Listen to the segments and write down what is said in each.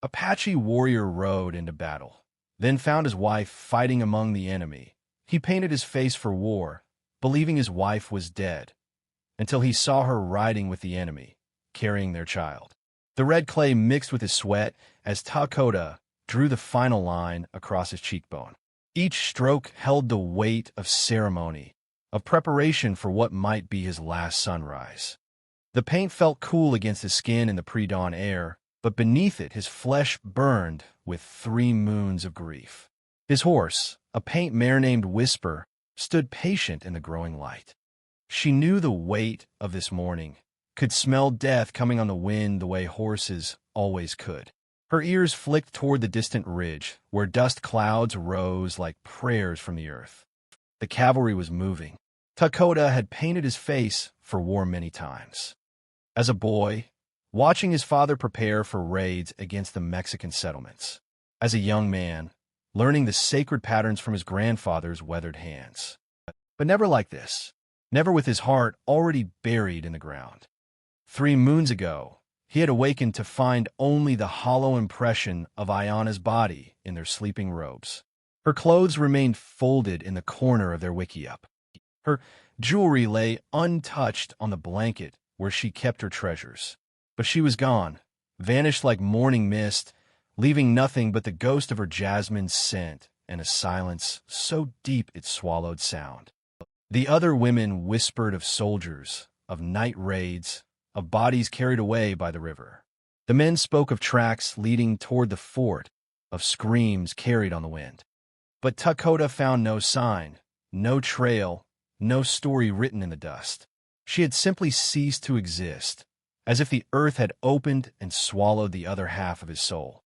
Apache warrior rode into battle, then found his wife fighting among the enemy. He painted his face for war, believing his wife was dead, until he saw her riding with the enemy, carrying their child. The red clay mixed with his sweat as Takoda drew the final line across his cheekbone. Each stroke held the weight of ceremony, of preparation for what might be his last sunrise. The paint felt cool against his skin in the pre-dawn air, but beneath it his flesh burned with 3 moons of grief. His horse, a paint mare named Whisper, stood patient in the growing light. She knew the weight of this morning, could smell death coming on the wind the way horses always could. Her ears flicked toward the distant ridge, where dust clouds rose like prayers from the earth. The cavalry was moving. Takoda had painted his face for war many times. As a boy, watching his father prepare for raids against the Mexican settlements. As a young man, learning the sacred patterns from his grandfather's weathered hands. But never like this. Never with his heart already buried in the ground. 3 moons ago, he had awakened to find only the hollow impression of Aiyana's body in their sleeping robes. Her clothes remained folded in the corner of their wickiup. Her jewelry lay untouched on the blanket where she kept her treasures. But she was gone, vanished like morning mist, leaving nothing but the ghost of her jasmine scent and a silence so deep it swallowed sound. The other women whispered of soldiers, of night raids, of bodies carried away by the river. The men spoke of tracks leading toward the fort, of screams carried on the wind. But Takoda found no sign, no trail, no story written in the dust. She had simply ceased to exist, as if the earth had opened and swallowed the other half of his soul.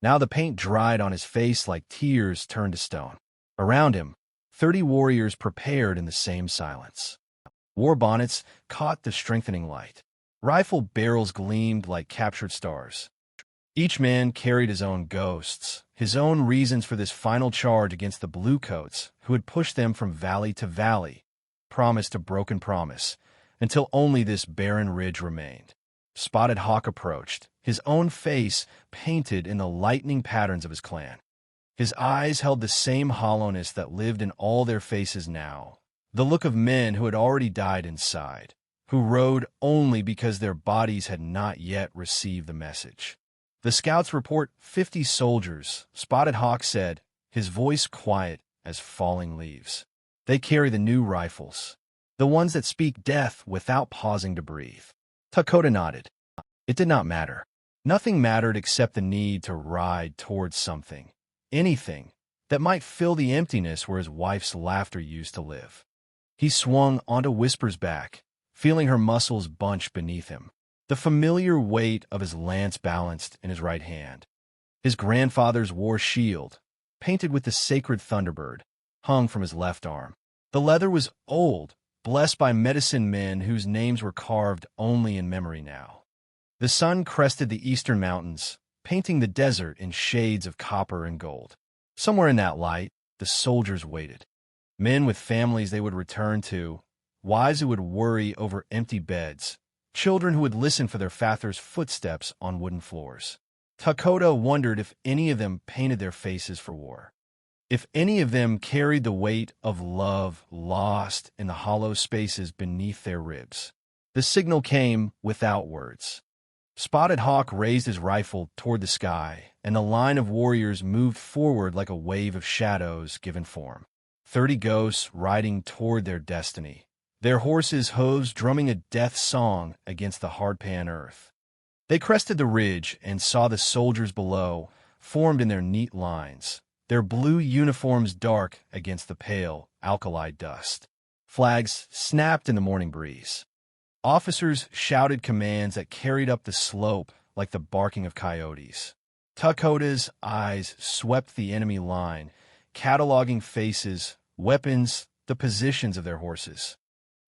Now the paint dried on his face like tears turned to stone. Around him, 30 warriors prepared in the same silence. War bonnets caught the strengthening light. Rifle barrels gleamed like captured stars. Each man carried his own ghosts, his own reasons for this final charge against the bluecoats who had pushed them from valley to valley, promise to broken promise, until only this barren ridge remained. Spotted Hawk approached, his own face painted in the lightning patterns of his clan. His eyes held the same hollowness that lived in all their faces now, the look of men who had already died inside, who rode only because their bodies had not yet received the message. The scouts report 50 soldiers, Spotted Hawk said, his voice quiet as falling leaves. They carry the new rifles, the ones that speak death without pausing to breathe. Takoda nodded. It did not matter. Nothing mattered except the need to ride towards something, anything, that might fill the emptiness where his wife's laughter used to live. He swung onto Whisper's back, feeling her muscles bunch beneath him. The familiar weight of his lance balanced in his right hand. His grandfather's war shield, painted with the sacred thunderbird, hung from his left arm. The leather was old, blessed by medicine men whose names were carved only in memory now. The sun crested the eastern mountains, painting the desert in shades of copper and gold. Somewhere in that light, the soldiers waited. Men with families they would return to, wives who would worry over empty beds, children who would listen for their father's footsteps on wooden floors. Takoda wondered if any of them painted their faces for war. If any of them carried the weight of love lost in the hollow spaces beneath their ribs. The signal came without words. Spotted Hawk raised his rifle toward the sky, and the line of warriors moved forward like a wave of shadows given form. 30 ghosts riding toward their destiny, their horses' hooves drumming a death song against the hardpan earth. They crested the ridge and saw the soldiers below, formed in their neat lines, their blue uniforms dark against the pale, alkali dust. Flags snapped in the morning breeze. Officers shouted commands that carried up the slope like the barking of coyotes. Takoda's eyes swept the enemy line, cataloging faces, weapons, the positions of their horses.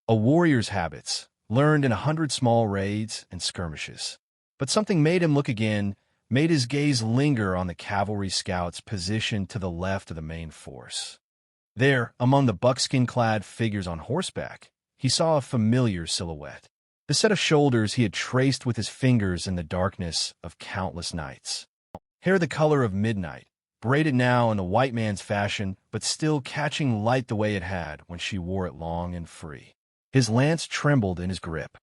A warrior's habits, learned in 100 small raids and skirmishes. But something made him look again, made his gaze linger on the cavalry scouts positioned to the left of the main force. There, among the buckskin-clad figures on horseback, he saw a familiar silhouette, the set of shoulders he had traced with his fingers in the darkness of countless nights. hair the color of midnight, braided now in the white man's fashion, but still catching light the way it had when she wore it long and free. His lance trembled in his grip.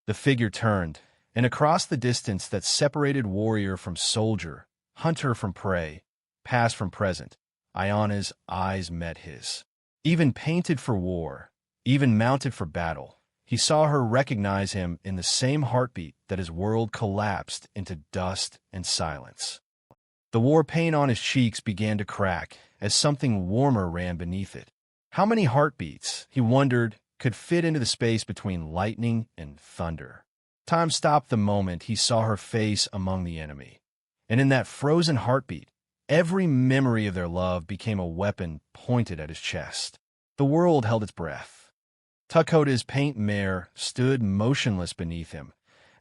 The figure turned, and across the distance that separated warrior from soldier, hunter from prey, past from present, Aiyana's eyes met his. Even painted for war, even mounted for battle, he saw her recognize him in the same heartbeat that his world collapsed into dust and silence. The war paint on his cheeks began to crack as something warmer ran beneath it. How many heartbeats, he wondered, could fit into the space between lightning and thunder? Time stopped the moment he saw her face among the enemy. And in that frozen heartbeat, every memory of their love became a weapon pointed at his chest. The world held its breath. Takoda's paint mare stood motionless beneath him,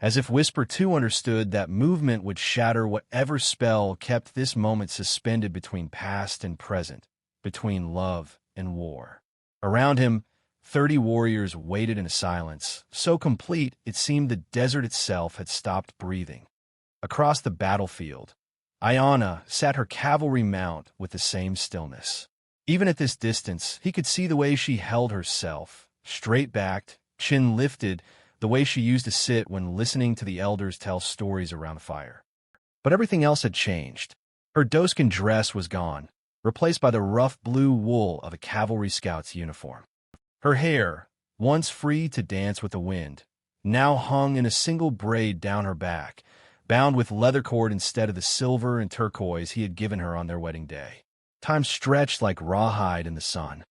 as if Whisper too understood that movement would shatter whatever spell kept this moment suspended between past and present, between love and war. Around him, 30 warriors waited in a silence, so complete it seemed the desert itself had stopped breathing. Across the battlefield, Aiyana sat her cavalry mount with the same stillness. Even at this distance, he could see the way she held herself, straight-backed, chin lifted, the way she used to sit when listening to the elders tell stories around the fire. But everything else had changed. Her doeskin dress was gone, replaced by the rough blue wool of a cavalry scout's uniform. Her hair, once free to dance with the wind, now hung in a single braid down her back, bound with leather cord instead of the silver and turquoise he had given her on their wedding day. Time stretched like rawhide in the sun.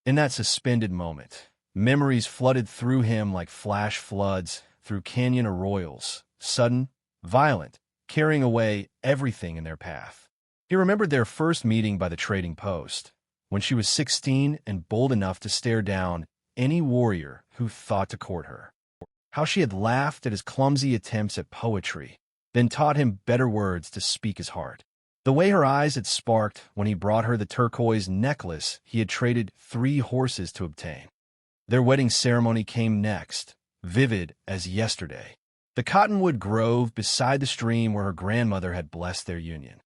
In that suspended moment, memories flooded through him like flash floods through canyon arroyos, sudden, violent, carrying away everything in their path. He remembered their first meeting by the trading post, when she was 16 and bold enough to stare down any warrior who thought to court her. How she had laughed at his clumsy attempts at poetry, then taught him better words to speak his heart. The way her eyes had sparked when he brought her the turquoise necklace he had traded 3 horses to obtain. Their wedding ceremony came next, vivid as yesterday. The cottonwood grove beside the stream where her grandmother had blessed their union.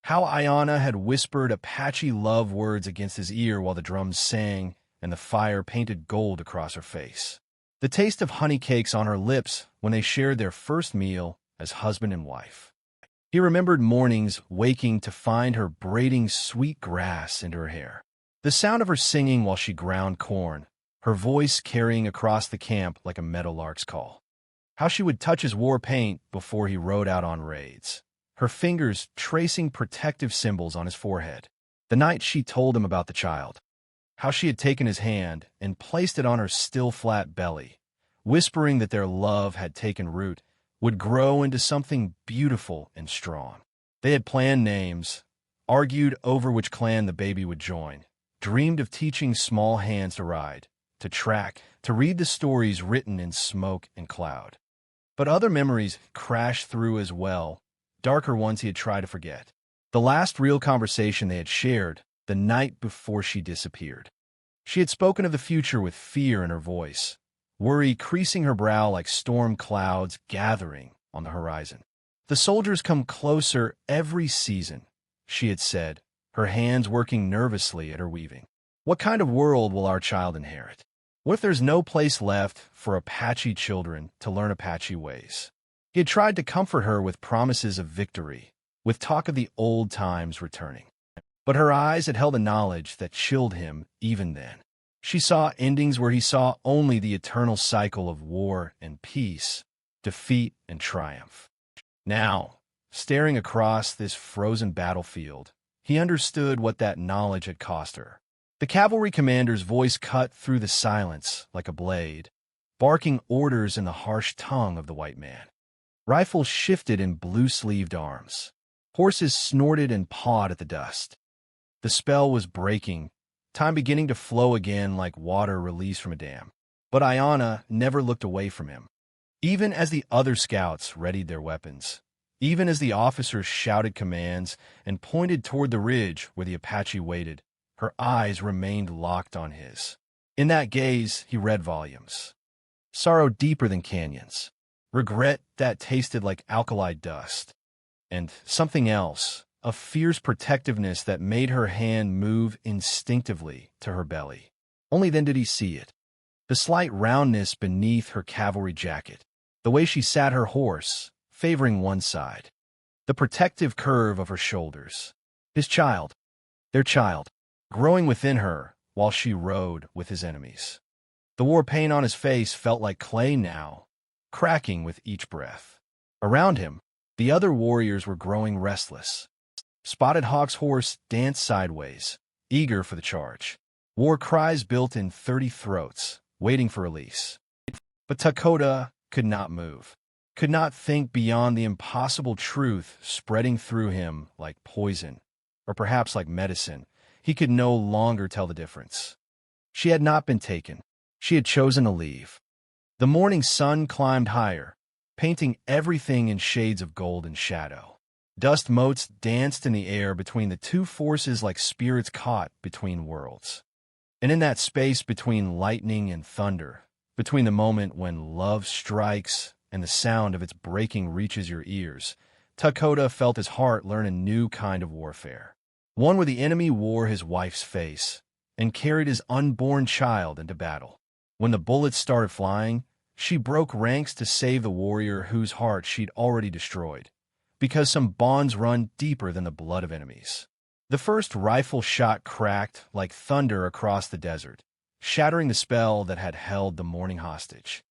How Aiyana had whispered Apache love words against his ear while the drums sang and the fire painted gold across her face. The taste of honey cakes on her lips when they shared their first meal as husband and wife. He remembered mornings waking to find her braiding sweet grass into her hair. The sound of her singing while she ground corn, her voice carrying across the camp like a meadowlark's call. How she would touch his war paint before he rode out on raids, her fingers tracing protective symbols on his forehead. The night she told him about the child. How she had taken his hand and placed it on her still flat belly, whispering that their love had taken root, would grow into something beautiful and strong. They had planned names, argued over which clan the baby would join, dreamed of teaching small hands to ride, to track, to read the stories written in smoke and cloud. But other memories crashed through as well, darker ones he had tried to forget. The last real conversation they had shared, the night before she disappeared. She had spoken of the future with fear in her voice, worry creasing her brow like storm clouds gathering on the horizon. The soldiers come closer every season, she had said, her hands working nervously at her weaving. What kind of world will our child inherit? What if there's no place left for Apache children to learn Apache ways? He had tried to comfort her with promises of victory, with talk of the old times returning. But her eyes had held a knowledge that chilled him even then. She saw endings where he saw only the eternal cycle of war and peace, defeat and triumph. Now, staring across this frozen battlefield, he understood what that knowledge had cost her. The cavalry commander's voice cut through the silence like a blade, barking orders in the harsh tongue of the white man. Rifles shifted in blue-sleeved arms. Horses snorted and pawed at the dust. The spell was breaking, time beginning to flow again like water released from a dam. But Aiyana never looked away from him. Even as the other scouts readied their weapons, even as the officers shouted commands and pointed toward the ridge where the Apache waited, her eyes remained locked on his. In that gaze, he read volumes. Sorrow deeper than canyons. Regret that tasted like alkali dust. And something else, a fierce protectiveness that made her hand move instinctively to her belly. Only then did he see it. The slight roundness beneath her cavalry jacket, the way she sat her horse, favoring one side, the protective curve of her shoulders. His child, their child, growing within her while she rode with his enemies. The war paint on his face felt like clay now, cracking with each breath. Around him, the other warriors were growing restless. Spotted Hawk's horse danced sideways, eager for the charge. War cries built in 30 throats, waiting for release. But Takoda could not move, could not think beyond the impossible truth spreading through him like poison, or perhaps like medicine. He could no longer tell the difference. She had not been taken. She had chosen to leave. The morning sun climbed higher, painting everything in shades of gold and shadow. Dust motes danced in the air between the two forces like spirits caught between worlds. And in that space between lightning and thunder, between the moment when love strikes and the sound of its breaking reaches your ears, Takoda felt his heart learn a new kind of warfare. One where the enemy wore his wife's face and carried his unborn child into battle. When the bullets started flying, she broke ranks to save the warrior whose heart she'd already destroyed, because some bonds run deeper than the blood of enemies. The first rifle shot cracked like thunder across the desert, shattering the spell that had held the mourning hostage.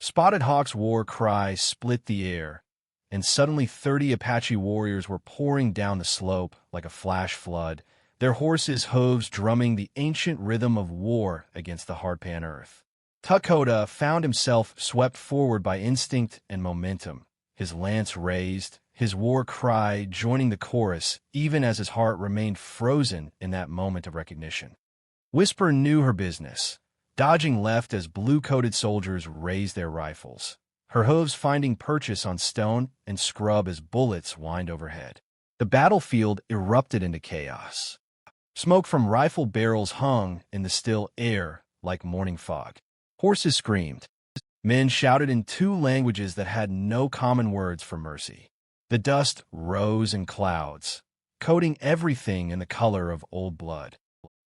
Spotted Hawk's war cry split the air, and suddenly 30 Apache warriors were pouring down the slope like a flash flood, their horses' hooves drumming the ancient rhythm of war against the hardpan earth. Takoda found himself swept forward by instinct and momentum, his lance raised, his war cry joining the chorus even as his heart remained frozen in that moment of recognition. Whisper knew her business, dodging left as blue-coated soldiers raised their rifles, her hooves finding purchase on stone and scrub as bullets whined overhead. The battlefield erupted into chaos. Smoke from rifle barrels hung in the still air like morning fog. Horses screamed. Men shouted in two languages that had no common words for mercy. The dust rose in clouds, coating everything in the color of old blood.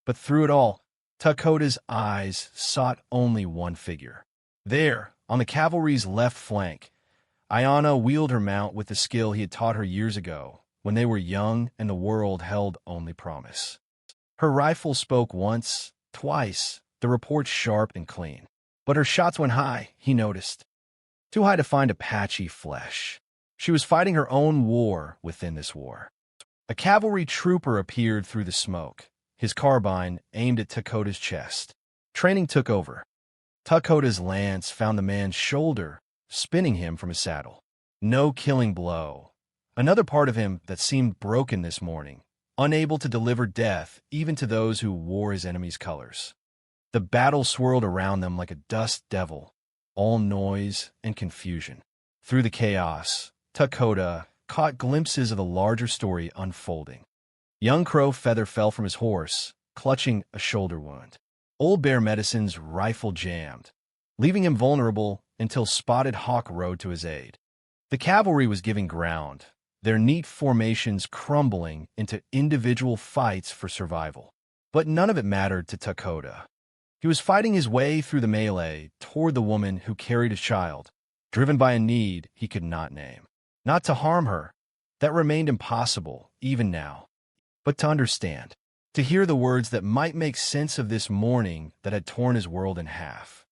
But through it all, Takoda's eyes sought only one figure. There, on the cavalry's left flank, Aiyana wheeled her mount with the skill he had taught her years ago, when they were young and the world held only promise. Her rifle spoke once, twice, the reports sharp and clean. But her shots went high, he noticed. Too high to find Apache flesh. She was fighting her own war within this war. A cavalry trooper appeared through the smoke, his carbine aimed at Takoda's chest. Training took over. Takoda's lance found the man's shoulder, spinning him from his saddle. No killing blow. Another part of him that seemed broken this morning, unable to deliver death even to those who wore his enemy's colors. The battle swirled around them like a dust devil, all noise and confusion. Through the chaos, Takoda caught glimpses of the larger story unfolding. Young Crow Feather fell from his horse, clutching a shoulder wound. Old Bear Medicine's rifle jammed, leaving him vulnerable until Spotted Hawk rode to his aid. The cavalry was giving ground, their neat formations crumbling into individual fights for survival. But none of it mattered to Takoda. He was fighting his way through the melee toward the woman who carried his child, driven by a need he could not name. Not to harm her, that remained impossible, even now, but to understand, to hear the words that might make sense of this morning that had torn his world in half.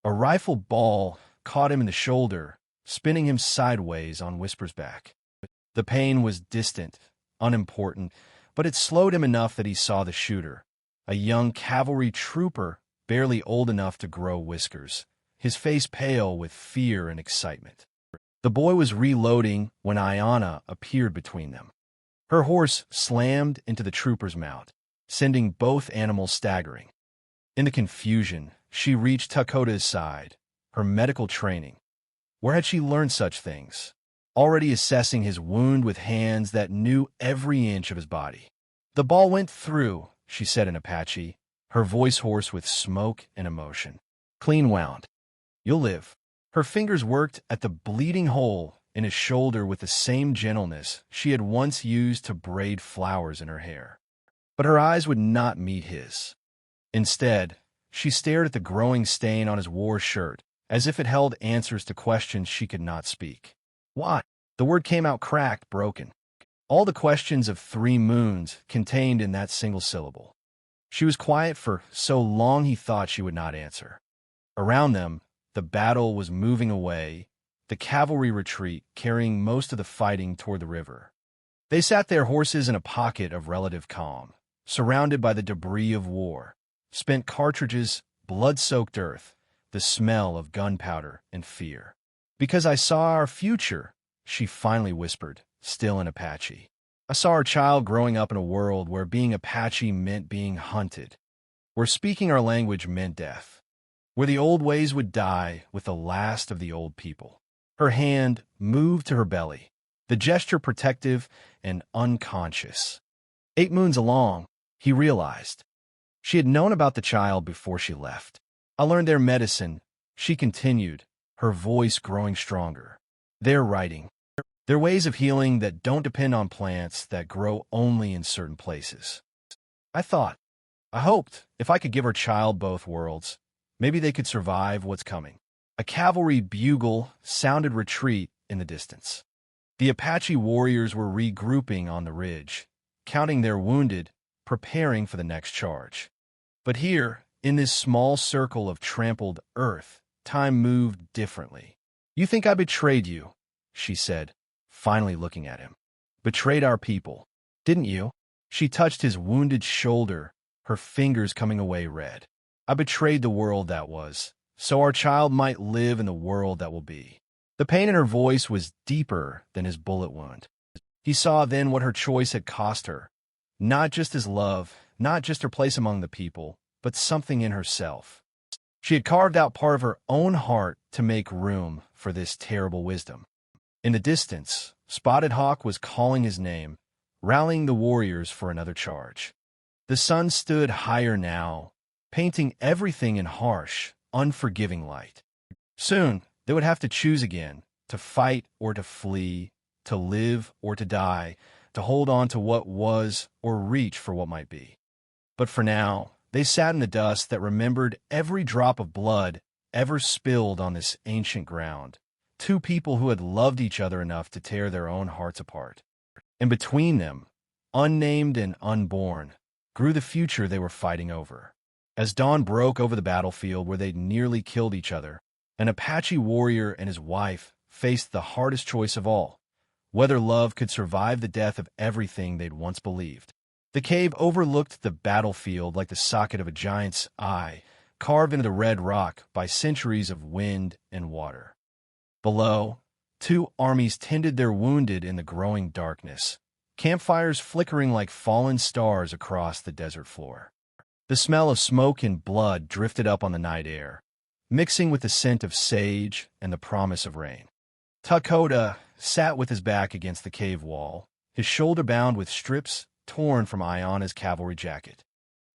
A rifle ball caught him in the shoulder, spinning him sideways on Whisper's back. The pain was distant, unimportant, but it slowed him enough that he saw the shooter, a young cavalry trooper barely old enough to grow whiskers, his face pale with fear and excitement. The boy was reloading when Aiyana appeared between them. Her horse slammed into the trooper's mount, sending both animals staggering. In the confusion, she reached Takoda's side, her medical training. Where had she learned such things? Already assessing his wound with hands that knew every inch of his body. The ball went through, she said in Apache, her voice hoarse with smoke and emotion. Clean wound. You'll live. Her fingers worked at the bleeding hole in his shoulder with the same gentleness she had once used to braid flowers in her hair. But her eyes would not meet his. Instead, she stared at the growing stain on his war shirt, as if it held answers to questions she could not speak. Why? The word came out cracked, broken. All the questions of 3 moons contained in that single syllable. She was quiet for so long he thought she would not answer. Around them, the battle was moving away, the cavalry retreat carrying most of the fighting toward the river. They sat their horses in a pocket of relative calm, surrounded by the debris of war, spent cartridges, blood-soaked earth, the smell of gunpowder and fear. "Because I saw our future," she finally whispered, still in Apache. "I saw our child growing up in a world where being Apache meant being hunted, where speaking our language meant death, where the old ways would die with the last of the old people." Her hand moved to her belly, the gesture protective and unconscious. 8 moons along, he realized. She had known about the child before she left. "I learned their medicine," she continued, her voice growing stronger. "Their writing. Their ways of healing that don't depend on plants that grow only in certain places. I hoped, if I could give her child both worlds, maybe they could survive what's coming." A cavalry bugle sounded retreat in the distance. The Apache warriors were regrouping on the ridge, counting their wounded, preparing for the next charge. But here, in this small circle of trampled earth, time moved differently. "You think I betrayed you," she said, finally looking at him. "Betrayed our people, didn't you?" She touched his wounded shoulder, her fingers coming away red. "I betrayed the world that was, so our child might live in the world that will be." The pain in her voice was deeper than his bullet wound. He saw then what her choice had cost her. Not just his love, not just her place among the people, but something in herself. She had carved out part of her own heart to make room for this terrible wisdom. In the distance, Spotted Hawk was calling his name, rallying the warriors for another charge. The sun stood higher now, painting everything in harsh, unforgiving light. Soon, they would have to choose again, to fight or to flee, to live or to die, to hold on to what was or reach for what might be. But for now, they sat in the dust that remembered every drop of blood ever spilled on this ancient ground. 2 people who had loved each other enough to tear their own hearts apart. And between them, unnamed and unborn, grew the future they were fighting over. As dawn broke over the battlefield where they'd nearly killed each other, an Apache warrior and his wife faced the hardest choice of all, whether love could survive the death of everything they'd once believed. The cave overlooked the battlefield like the socket of a giant's eye, carved into the red rock by centuries of wind and water. Below, 2 armies tended their wounded in the growing darkness, campfires flickering like fallen stars across the desert floor. The smell of smoke and blood drifted up on the night air, mixing with the scent of sage and the promise of rain. Takoda sat with his back against the cave wall, his shoulder bound with strips torn from Aiyana's cavalry jacket.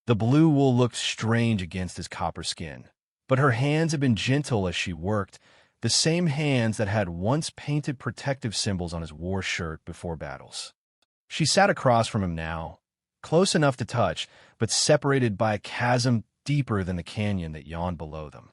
The blue wool looked strange against his copper skin, but her hands had been gentle as she worked, the same hands that had once painted protective symbols on his war shirt before battles. She sat across from him now, close enough to touch, but separated by a chasm deeper than the canyon that yawned below them.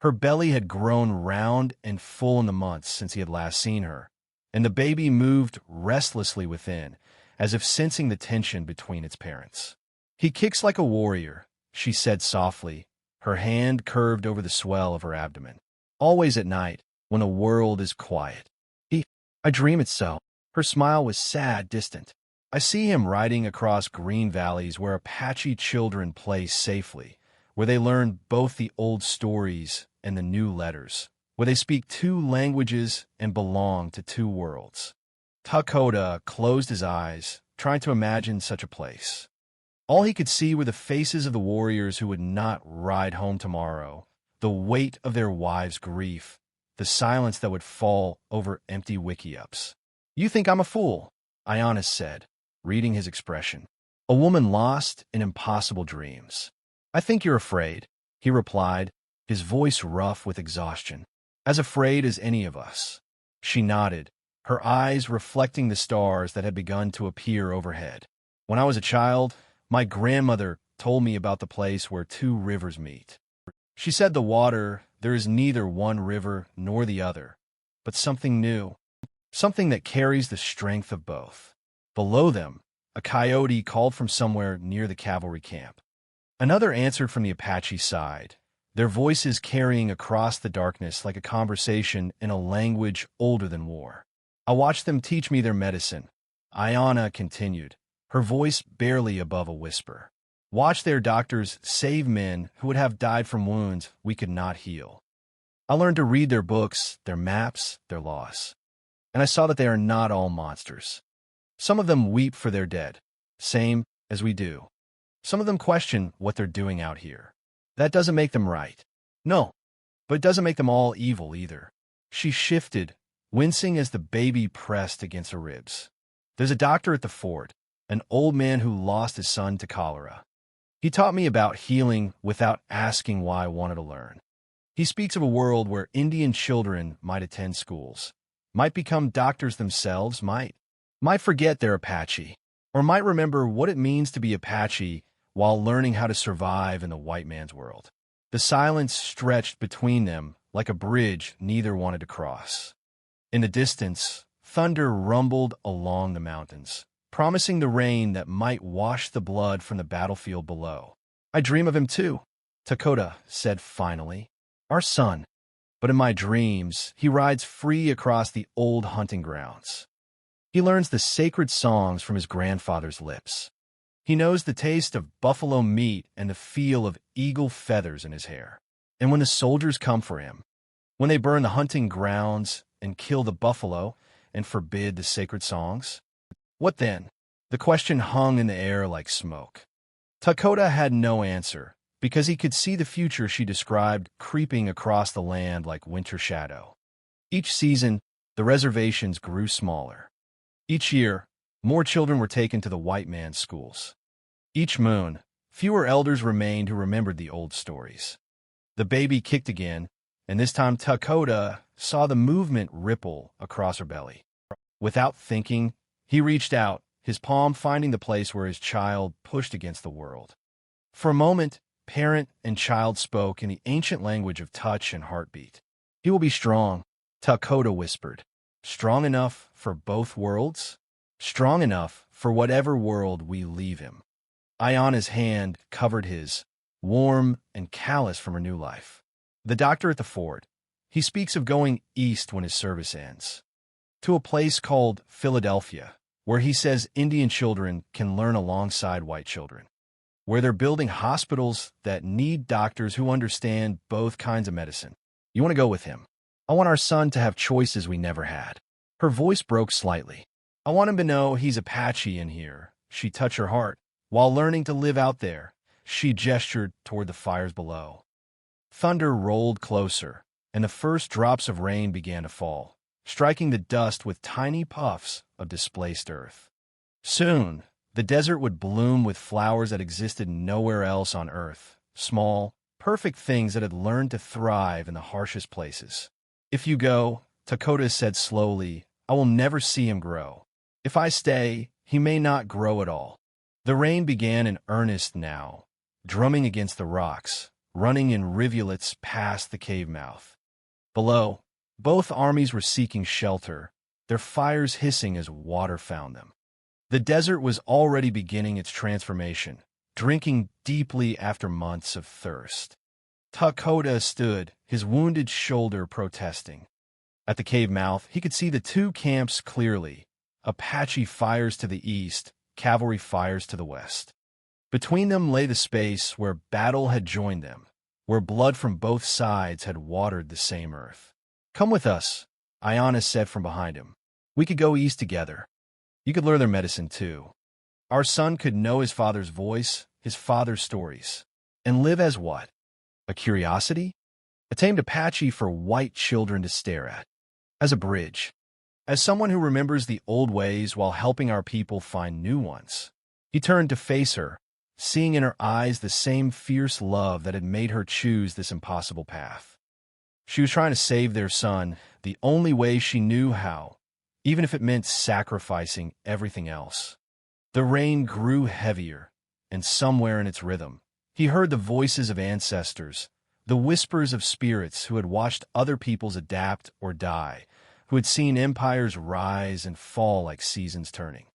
Her belly had grown round and full in the months since he had last seen her, and the baby moved restlessly within, as if sensing the tension between its parents. "He kicks like a warrior," she said softly, her hand curved over the swell of her abdomen. "Always at night, when the world is quiet. I dream it so." Her smile was sad, distant. "I see him riding across green valleys where Apache children play safely, where they learn both the old stories and the new letters, where they speak 2 languages and belong to 2 worlds." Takoda closed his eyes, trying to imagine such a place. All he could see were the faces of the warriors who would not ride home tomorrow, the weight of their wives' grief, the silence that would fall over empty wiki-ups. "You think I'm a fool," Aiyana said, reading his expression. "A woman lost in impossible dreams." "I think you're afraid," he replied, his voice rough with exhaustion. "As afraid as any of us." She nodded, her eyes reflecting the stars that had begun to appear overhead. When I was a child, my grandmother told me about the place where two rivers meet. She said the water, there is neither one river nor the other, but something new, something that carries the strength of both. Below them, a coyote called from somewhere near the cavalry camp. Another answered from the Apache side, their voices carrying across the darkness like a conversation in a language older than war. I watched them teach me their medicine. Aiyana continued, her voice barely above a whisper. Watch their doctors save men who would have died from wounds we could not heal. I learned to read their books, their maps, their laws. And I saw that they are not all monsters. Some of them weep for their dead, same as we do. Some of them question what they're doing out here. That doesn't make them right. No, but it doesn't make them all evil either. She shifted, wincing as the baby pressed against her ribs. There's a doctor at the fort, an old man who lost his son to cholera. He taught me about healing without asking why I wanted to learn. He speaks of a world where Indian children might attend schools, might become doctors themselves, might forget they're Apache, or might remember what it means to be Apache while learning how to survive in the white man's world. The silence stretched between them like a bridge neither wanted to cross. In the distance, thunder rumbled along the mountains, promising the rain that might wash the blood from the battlefield below. I dream of him too, Takoda said finally. Our son. But in my dreams, he rides free across the old hunting grounds. He learns the sacred songs from his grandfather's lips. He knows the taste of buffalo meat and the feel of eagle feathers in his hair. And when the soldiers come for him, when they burn the hunting grounds and kill the buffalo and forbid the sacred songs, what then? The question hung in the air like smoke. Takoda had no answer, because he could see the future she described creeping across the land like winter shadow. Each season, the reservations grew smaller. Each year, more children were taken to the white man's schools. Each moon, fewer elders remained who remembered the old stories. The baby kicked again, and this time Takoda saw the movement ripple across her belly. Without thinking, he reached out, his palm finding the place where his child pushed against the world. For a moment, parent and child spoke in the ancient language of touch and heartbeat. He will be strong, Takoda whispered. Strong enough for both worlds? Strong enough for whatever world we leave him. Aiyana's hand covered his, warm and callous from her new life. The doctor at the fort, he speaks of going east when his service ends, to a place called Philadelphia, where he says Indian children can learn alongside white children, where they're building hospitals that need doctors who understand both kinds of medicine. You want to go with him? I want our son to have choices we never had. Her voice broke slightly. I want him to know he's Apache in here. She touched her heart. While learning to live out there, she gestured toward the fires below. Thunder rolled closer, and the first drops of rain began to fall, striking the dust with tiny puffs of displaced earth. Soon, the desert would bloom with flowers that existed nowhere else on Earth, small, perfect things that had learned to thrive in the harshest places. If you go, Takoda said slowly, I will never see him grow. If I stay, he may not grow at all. The rain began in earnest now, drumming against the rocks, running in rivulets past the cave mouth. Below, both armies were seeking shelter, their fires hissing as water found them. The desert was already beginning its transformation, drinking deeply after months of thirst. Takoda stood, his wounded shoulder protesting. At the cave mouth, he could see the two camps clearly, Apache fires to the east, cavalry fires to the west. Between them lay the space where battle had joined them, where blood from both sides had watered the same earth. Come with us, Aiyana said from behind him. We could go east together. You could learn their medicine too. Our son could know his father's voice, his father's stories, and live as what? A curiosity? A tamed Apache for white children to stare at. As a bridge. As someone who remembers the old ways while helping our people find new ones. He turned to face her, seeing in her eyes the same fierce love that had made her choose this impossible path. She was trying to save their son the only way she knew how, even if it meant sacrificing everything else. The rain grew heavier, and somewhere in its rhythm, he heard the voices of ancestors, the whispers of spirits who had watched other peoples adapt or die, who had seen empires rise and fall like seasons turning.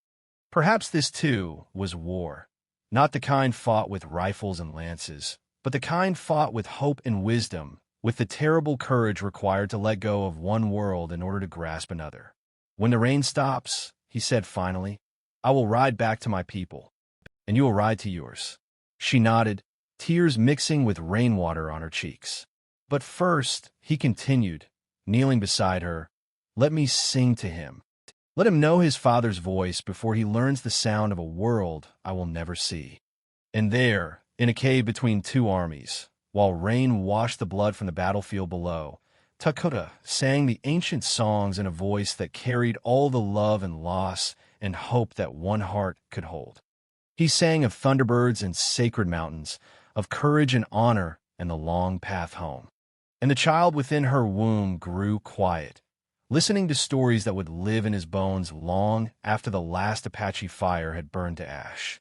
Perhaps this, too, was war. Not the kind fought with rifles and lances, but the kind fought with hope and wisdom, with the terrible courage required to let go of one world in order to grasp another. When the rain stops, he said finally, I will ride back to my people, and you will ride to yours. She nodded, tears mixing with rainwater on her cheeks. But first, he continued, kneeling beside her, let me sing to him. Let him know his father's voice before he learns the sound of a world I will never see. And there, in a cave between two armies, while rain washed the blood from the battlefield below, Takoda sang the ancient songs in a voice that carried all the love and loss and hope that one heart could hold. He sang of thunderbirds and sacred mountains, of courage and honor and the long path home. And the child within her womb grew quiet, listening to stories that would live in his bones long after the last Apache fire had burned to ash.